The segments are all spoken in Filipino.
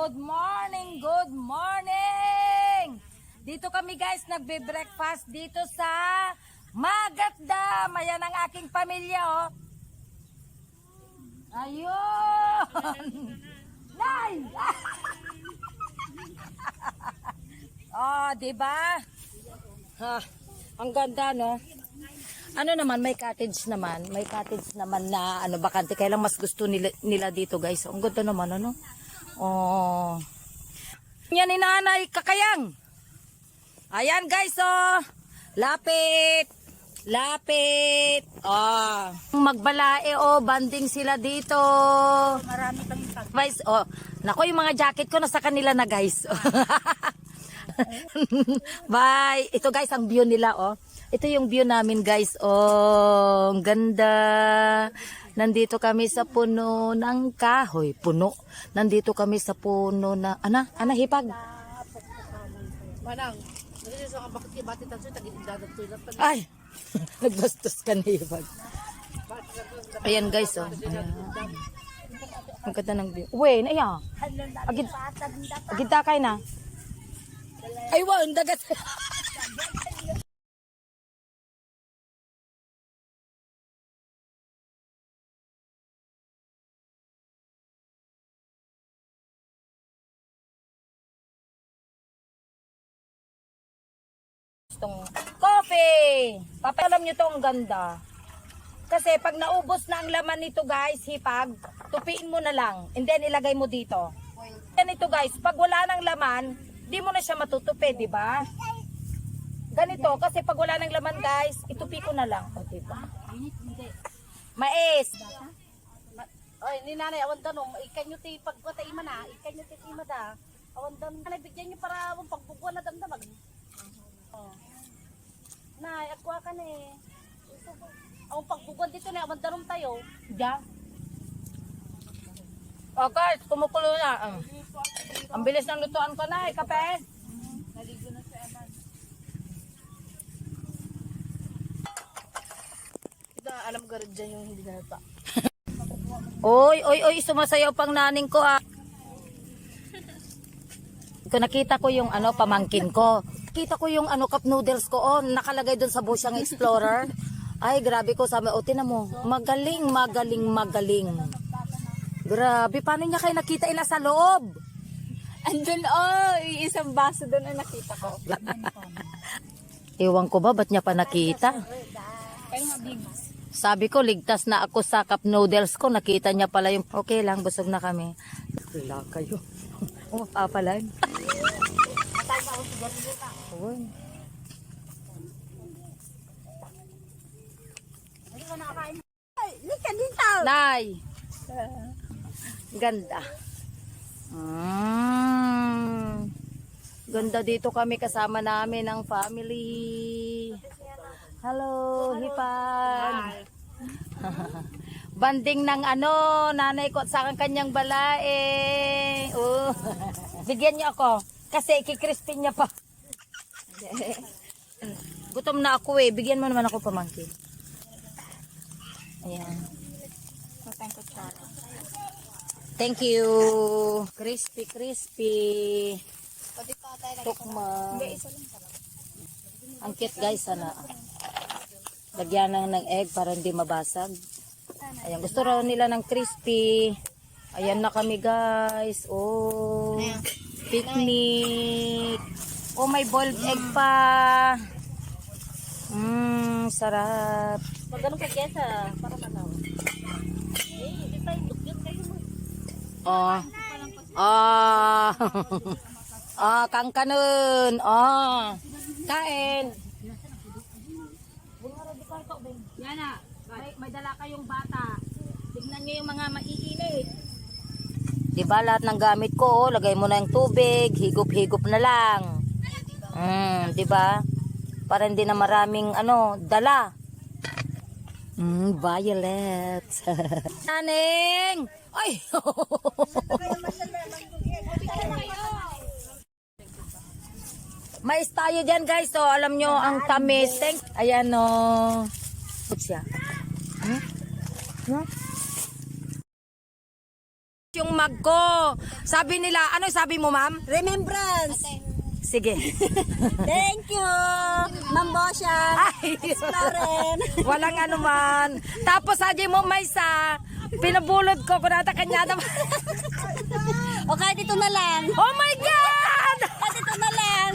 Good morning, good morning! Dito kami guys, nagbe-breakfast dito sa Magatdam. Ayan ang aking pamilya, oh. Ayun! Nay! Oh, diba? Ha, ang ganda, no? Ano naman, may cottage naman. May cottage naman na ano, bakante. Kaya lang mas gusto nila dito, guys. Ang ganda naman, ano? Oh. Yan ni Nanay Kakayang. Ayan, guys, oh. Lapit. Lapit. Oh. Magbalae, oh. Banding sila dito. Marami kang Guys, oh. Nako, yung mga jacket ko nasa kanila na, guys. Bye. Ito, guys, ang view nila, oh. Ito yung view namin, guys. Oh, ang ganda. Nandito kami sa puno ng kahoy. Puno. Nandito kami sa puno na... Ana? Ana, hipag? Manang, nandito sa bakit kibati tanso tagidadad tulad pa. Ay! Nagbastos ka na, hipag. Ayan, guys, oh. Ayan. Ang ganda ng view. Uwe, na iya. Agid takay na. Ay, wow, ang dagat. Itong coffee. Papalam nyo itong ganda. Kasi pag naubos na ang laman nito, guys, hipag, tupiin mo na lang. And then ilagay mo dito. Yan ito, guys, pag wala ng laman, di mo na siya matutupi, di ba? Ganito, kasi pag wala ng laman, guys, itupi ko na lang. O, di ba? Mais. Oy, ni nanay awan tanong, ikanyo ti pagwata ima na, ikanyo ti ima da. Awan tanong, nanay bigyan niyo para ang pagbubuan na damdamag. Oh. Nay, akwa ka ni. Ang pagbubuan dito na awan tanong tayo. Diyan. O, guys, kumukulo na. Ang bilis ng lutuan ko na, kape. Naligo na sa Eman. Ito, alam ko rin dyan yung hindi na nata. Oy, oy, oy, sumasayaw pang naning ko, ah. Kung nakita ko yung ano, pamangkin ko. Kita ko yung ano, cup noodles ko, oh, nakalagay doon sa busyang Explorer. Ay, grabe ko, sabi, o, tinan mo, magaling, magaling, magaling. Grabe, paano niya kayo nakita ina sa loob? Andun, oh, isang baso doon ang nakita ko. Ewan ko ba, ba't niya pa nakita? Kaya nga big. Sabi ko, ligtas na ako sa cup noodles ko. Nakita niya pala yung, okay lang, busog na kami. Wala kayo. Umapapalan. Uy. Nay. Ganda. Ganda dito kami kasama namin ang family. Hello, Hipag. Banding ng ano, nanay ko sa kanyang balae. Oh. Bigyan niyo ako kasi kikrispin niya pa. Gutom na ako eh. Bigyan mo naman ako pamangkin. Ayan. Thank you. Crispy, crispy. Tukma. Ang cute, guys, sana. Lagyan ng egg para hindi mabasag. Ayan, gusto raw nila ng crispy. Ayan na kami, guys. Oh, picnic. Oh, may boiled egg pa. Sarap. Magano ka kesa para manaw. Hindi tayo dugyot kayo mo. Oh. Ah. Ah, kang kanun. Ah. Kain. Yana, may dala kayong bata. Tignan niyo yung mga maiinit. Diba lahat ng gamit ko, oh, lagay mo na yung tubig, higop-higop na lang. Diba? Para hindi na maraming ano, dala. Violet. Naning! Ay! Mais tayo dyan, guys. So, alam nyo, ang tamis. Ayan, no. Siya. Yung mag ko. Sabi nila, ano sabi mo, ma'am? Remembrance. Sige. Thank you. Ma'am Bosya. Ay, Exploren. walang anuman. Tapos sabi mo, may sa pinabulod ko kunata kanya naman. O kahit ito na lang. Oh my God! Kahit ito na lang.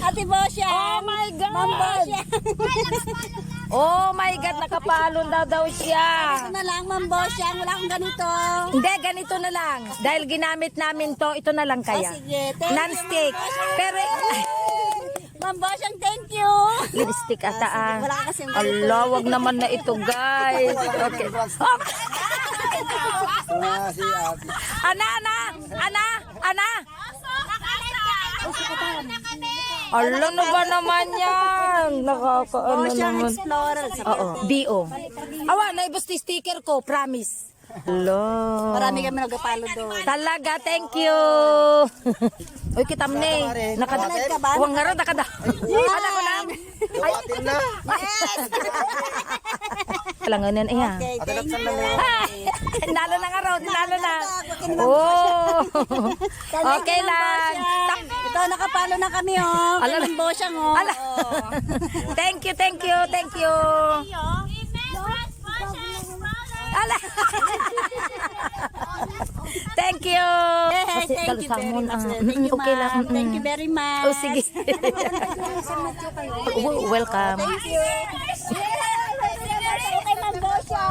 Ate Bosya. Oh my God! Ma'am Bosya. Oh my God, nakapalon daw siya. Ito na lang, Ma'am Bosya. Wala akong ganito. Hindi, ganito na lang. Dahil ginamit namin to, ito na lang kaya. Sige. Thank you, Non-stick. Ma'am Bosya. Pero, Ma'am Bosya, thank you. lipstick ata ah. Wala ka kasing Allah, wag naman na ito, guys. Okay. Oh. Ana. Allah na ba naman yan? Nakakaano Bosya naman. Explorer. Oo, BO. Awa, naibos ti sticker ko, promise. Allah. Marami kami nagpapalo doon. Talaga, thank you. Uy, kitam ni. Nakada. Nakadad ka ba? Huwag nga rin, nakada. Ano ko lang? Ay, Yes. kalanganan iya. Okay, thank you. Nalo na nga raw, nalo na. Oh. Okay lang. Ito, nakapalo na kami, oh. Ala- Ma'am Bosya, oh. Ala. Thank you. Ala. Thank you. Yes, Kasi thank you kalusang very mo much. na. Thank you, Okay lang. ma'am. Thank you very much. Oh, sige. Oh, welcome. Thank you. Okay, Ma'am Bosya.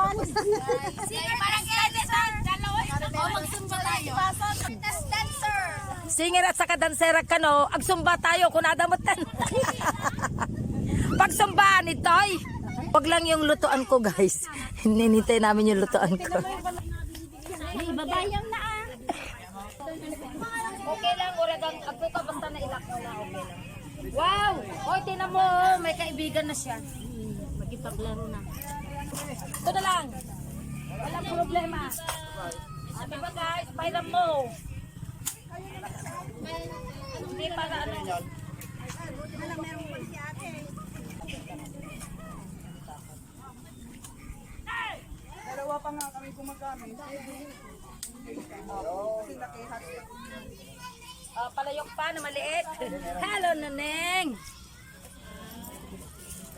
Singer at saka dansera ka no, agsumba tayo kung nadamutan. Pagsumbaan ito'y, wag lang yung lutuan ko guys. Ninintay namin yung lutuan ko. May babayang na, ah. Okay lang, uragang ako ka basta na ilak mo na, okay lang. Wow! Oy, tinan mo, may kaibigan na siya. Magipaglaro na. Ito na lang. Walang problema. Sabi ba guys, pairam mo. Hindi para ano. Dalawa pa nga kami gumagamit. Palayok pa na maliit. Hello, Naneng.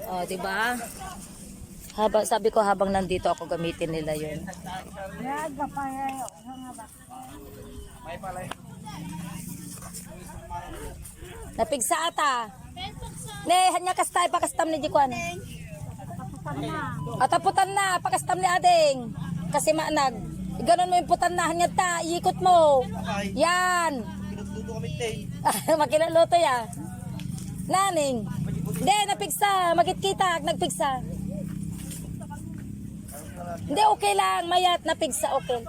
Oh, di ba? Sabi ko habang nandito ako gamitin nila 'yun. Napigsa ata. Ne, hanya kastay pakastam ni Jikwan. Ataputan na pakastam ni Ading. Kasi maanag. Ganon mo yung putan na hanya ta, iikot mo. Yan. Makiluluto ya. Naning. Hindi, napigsa. Magkita, nagpigsa. Hindi, okay lang. Mayat, napigsa, okay.